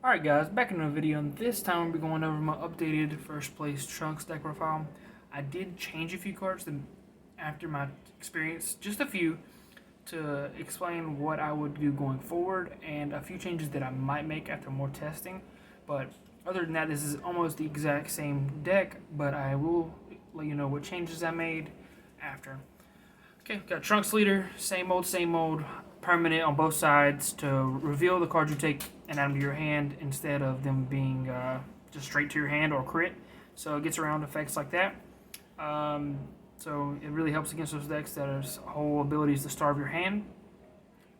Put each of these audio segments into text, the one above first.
Alright guys, back in the video, and this time we'll be going over my updated first place Trunks deck profile. I did change a few cards after my experience, just a few, to explain what I would do going forward, and a few changes that I might make after more testing. But other than that, this is almost the exact same deck, but I will let you know what changes I made after. Okay, got Trunks Leader, same old, permanent on both sides to reveal the cards you take and add them to your hand instead of them being just straight to your hand or crit. So it gets around effects like that. So it really helps against those decks that has whole abilities to starve your hand.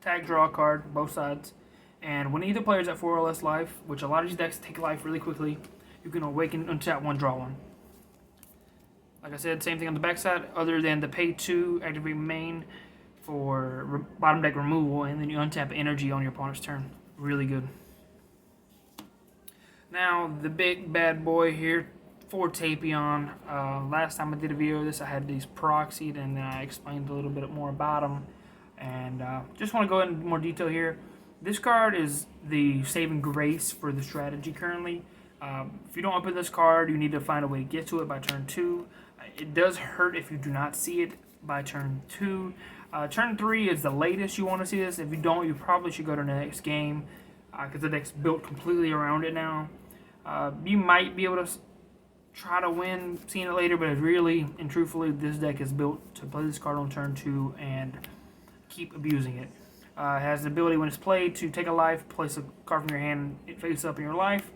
Tag, draw a card, both sides. And when either player is at 4 or less life, which a lot of these decks take life really quickly, you can awaken, untap one, draw one. Like I said, same thing on the backside, other than the pay 2, activate main for bottom deck removal, and then you untap energy on your opponent's turn. Really good. Now, the big bad boy here for Tapion. Last time I did a video of this, I had these proxied, and then I explained a little bit more about them. And just want to go into more detail here. This card is the saving grace for the strategy currently. If you don't open this card, you need to find a way to get to it by turn 2. It does hurt if you do not see it by turn 2. Turn 3 is the latest you want to see this. If you don't, you probably should go to the next game because the deck's built completely around it now. You might be able to try to win seeing it later, but really and truthfully, this deck is built to play this card on turn 2 and keep abusing it. It has the ability when it's played to take a life, place a card from your hand face up in your life.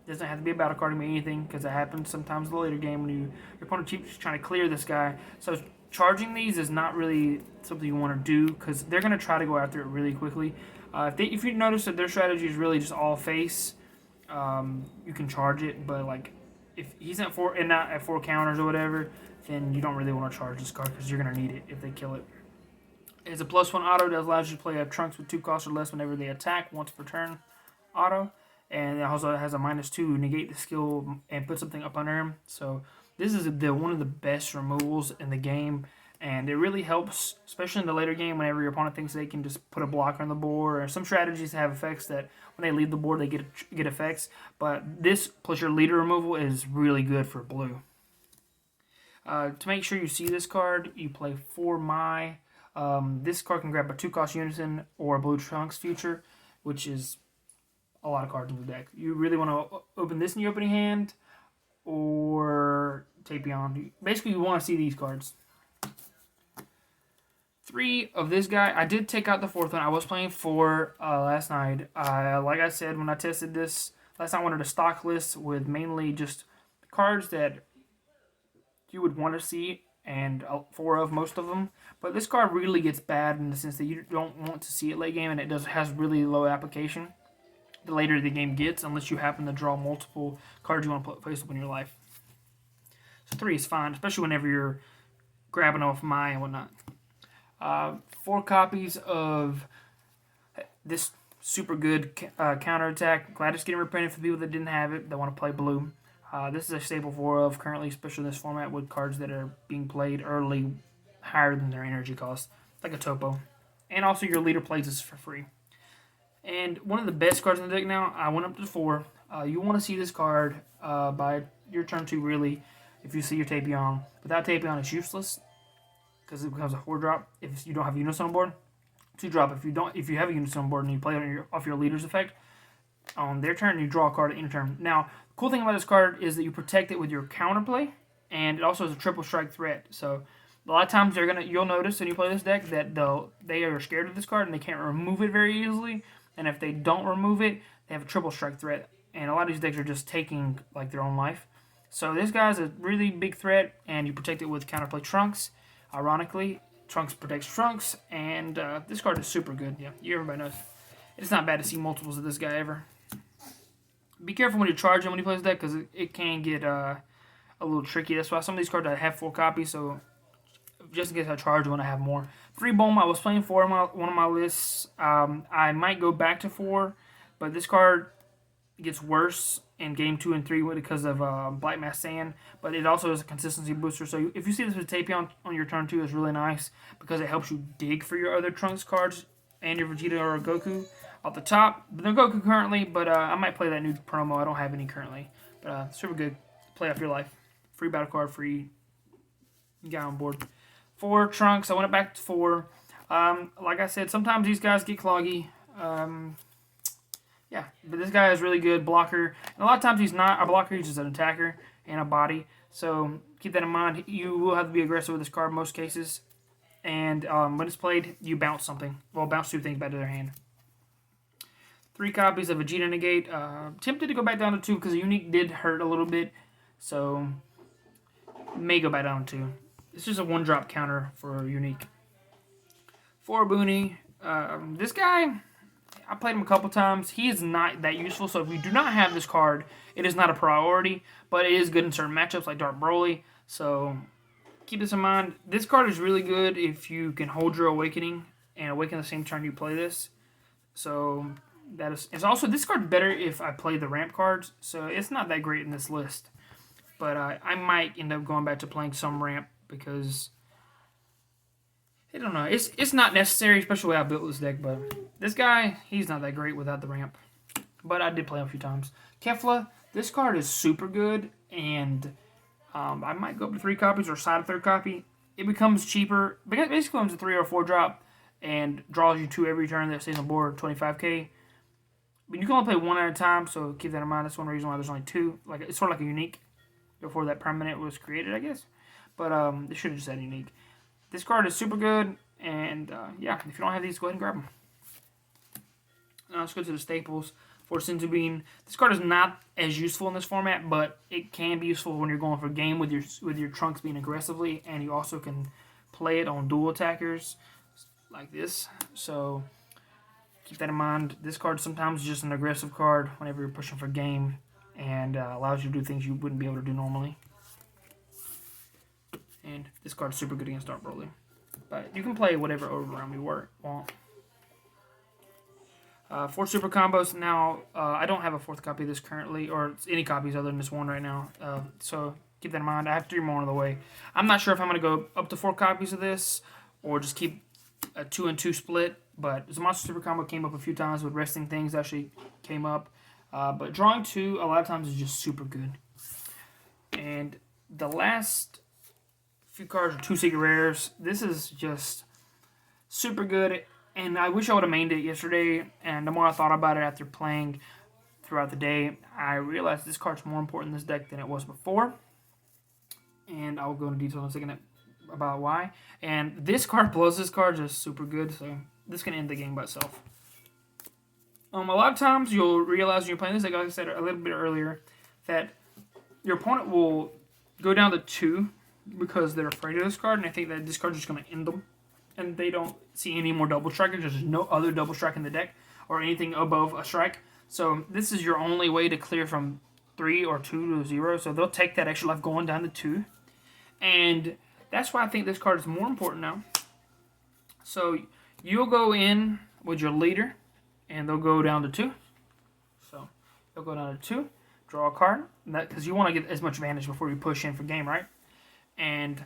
Doesn't have to be a battle card or anything because it happens sometimes in the later game when your opponent keeps trying to clear this guy. So charging these is not really something you want to do because they're going to try to go after it really quickly. If you notice that their strategy is really just all face, you can charge it. But like if he's at 4 and not at 4 counters or whatever, then you don't really want to charge this card because you're going to need it if they kill it. It's a +1 auto that allows you to play a Trunks with 2 costs or less whenever they attack once per turn auto. And it also has a -2 negate the skill and put something up under him. So this is one of the best removals in the game, and it really helps, especially in the later game whenever your opponent thinks they can just put a blocker on the board. Or some strategies have effects that when they leave the board they get effects, but this plus your leader removal is really good for blue. To make sure you see this card, you play For My. This card can grab a 2-cost Unison or a Blue Trunks Future, which is a lot of cards in the deck. You really want to open this in your opening hand or Tapion. Basically, you want to see these cards. 3 of this guy. I did take out the 4th one. I was playing 4 last night. Like I said, when I tested this last night, I wanted a stock list with mainly just cards that you would want to see, and 4 of most of them. But this card really gets bad in the sense that you don't want to see it late game, and it has really low application the later the game gets, unless you happen to draw multiple cards you want to place up in your life. So 3 is fine, especially whenever you're grabbing off my and whatnot. 4 copies of this super good counterattack. Glad it's getting reprinted for people that didn't have it, that want to play blue. This is a staple 4 of currently, especially in this format with cards that are being played early higher than their energy cost, like a Topo. And also your leader plays this for free. And one of the best cards in the deck now, I went up to 4. You want to see this card by your turn 2, really, if you see your Tapion. Without Tapion, it's useless because it becomes a 4-drop if you don't have Unison on board. 2-drop if you have a Unison on board and you play it off your leader's effect. On their turn, you draw a card at any turn. Now, the cool thing about this card is that you protect it with your counterplay, and it also has a triple strike threat. So a lot of times you'll notice when you play this deck that they are scared of this card and they can't remove it very easily. And if they don't remove it, they have a triple strike threat. And a lot of these decks are just taking like their own life. So this guy's a really big threat, and you protect it with counterplay Trunks. Ironically, Trunks protects Trunks, and this card is super good. Yeah, everybody knows. It's not bad to see multiples of this guy ever. Be careful when you charge him when he plays that, because it can get a little tricky. That's why some of these cards I have 4 copies, so just in case I charge when I have more. 3 Bulma, I was playing 4 on one of my lists. I might go back to 4, but this card gets worse in game 2 and 3 because of Black Mass Sand, but it also is a consistency booster. So if you see this with Tapion on your turn 2, it's really nice because it helps you dig for your other Trunks cards and your Vegeta or Goku. off the top. They'll go concurrently, but I might play that new promo. I don't have any currently. But super good. Play off your life. Free battle card, free guy on board. 4 trunks. I went back to 4. Like I said, sometimes these guys get cloggy. Yeah, but this guy is really good blocker. And a lot of times he's not a blocker. He's just an attacker and a body. So keep that in mind. You will have to be aggressive with this card in most cases. And when it's played, you bounce something. Well, bounce 2 things back to their hand. 3 copies of Vegeta Negate. Tempted to go back down to 2 because the unique did hurt a little bit. So may go back down to 2. It's just a 1-drop counter for unique. 4 Booney. This guy, I played him a couple times. He is not that useful. So if you do not have this card, it is not a priority. But it is good in certain matchups like Dark Broly. So keep this in mind. This card is really good if you can hold your Awakening and awaken the same turn you play this. So that is. It's also, this card's better if I play the ramp cards. So it's not that great in this list. But I might end up going back to playing some ramp because I don't know. It's not necessary, especially the way I built this deck. But this guy, he's not that great without the ramp. But I did play him a few times. Kefla, this card is super good, and I might go up to 3 copies or side a 3rd copy. It becomes cheaper. It basically becomes a 3 or 4 drop and draws you 2 every turn that stays on board, 25k. But you can only play 1 at a time, so keep that in mind. That's one reason why there's only 2. Like, it's sort of like a unique before that permanent was created, I guess. But it should have just said unique. This card is super good, and yeah, if you don't have these, go ahead and grab them. Now let's go to the staples for Senzu Bean. This card is not as useful in this format, but it can be useful when you're going for a game with your Trunks being aggressively, and you also can play it on dual attackers like this. So keep that in mind. This card sometimes is just an aggressive card whenever you're pushing for game, and allows you to do things you wouldn't be able to do normally. And this card's super good against Dark Broly. But you can play whatever overround you want. 4 super combos. Now, I don't have a 4th copy of this currently, or any copies other than this one right now. So keep that in mind. I have 3 more on the way. I'm not sure if I'm going to go up to 4 copies of this, or just keep a 2 and 2 split. But the Monster Super Combo came up a few times with resting things actually came up. But drawing 2 a lot of times is just super good. And the last few cards are 2 secret rares. This is just super good. And I wish I would have mained it yesterday. And the more I thought about it after playing throughout the day, I realized this card's more important in this deck than it was before. And I will go into detail in a second about why. And this card plus this card is just super good. So this can end the game by itself. A lot of times you'll realize when you're playing this deck, like I said a little bit earlier, that your opponent will go down to 2 because they're afraid of this card, and I think that this card is just going to end them. And they don't see any more double strikers. There's no other double strike in the deck or anything above a strike. So this is your only way to clear from 3 or 2 to 0. So they'll take that extra life going down to 2. And that's why I think this card is more important now. So you'll go in with your leader, and they'll go down to 2. So they'll go down to 2, draw a card, because you want to get as much advantage before you push in for game, right? And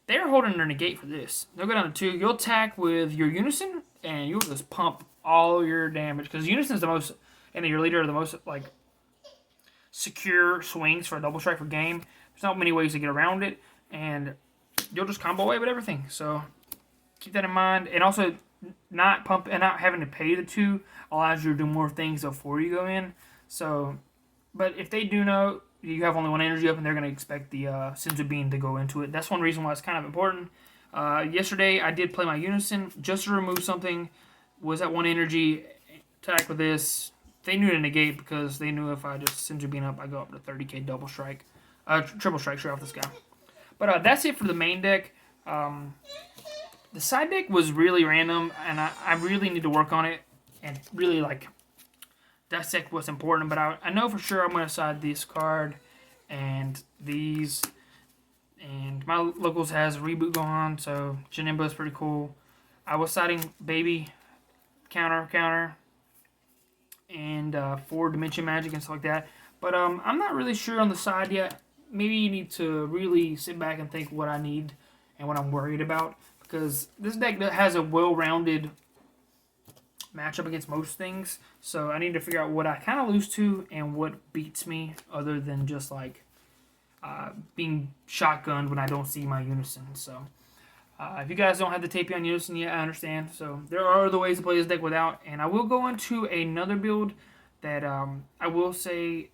they're holding their negate for this. They'll go down to 2. You'll attack with your Unison, and you'll just pump all your damage. Because Unison is the most, and your leader are the most, like, secure swings for a double strike for game. There's not many ways to get around it. And you'll just combo away with everything. So keep that in mind. And also, not having to pay the 2 allows you to do more things before you go in. So, but if they do know you have only 1 energy up, and they're going to expect the Senzu Bean to go into it. That's one reason why it's kind of important. Yesterday, I did play my Unison just to remove something. Was at 1 energy, attack with this. They knew to negate because they knew if I just Senzu Bean up, I go up to 30k double strike. Triple strike straight off this guy. But that's it for the main deck. The side deck was really random, and I really need to work on it and really, like, dissect what's important. But I know for sure I'm going to side this card and these. And my locals has Reboot going on, so Janemba is pretty cool. I was siding Baby, counter, and 4 Dimension Magic and stuff like that. But I'm not really sure on the side yet. Maybe you need to really sit back and think what I need and what I'm worried about. Because this deck has a well-rounded match up against most things. So I need to figure out what I kind of lose to and what beats me, other than just like being shotgunned when I don't see my Unison. So if you guys don't have the Tapion Unison yet, I understand. So there are other ways to play this deck without, and I will go into another build that I will say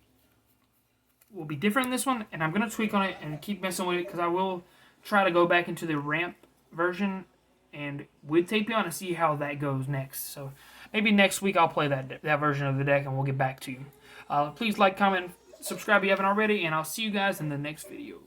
will be different in this one, and I'm going to tweak on it and keep messing with it, because I will try to go back into the ramp version and with Tapion and see how that goes next. So maybe next week I'll play that version of the deck and we'll get back to you. Please like, comment, subscribe if you haven't already, and I'll see you guys in the next video.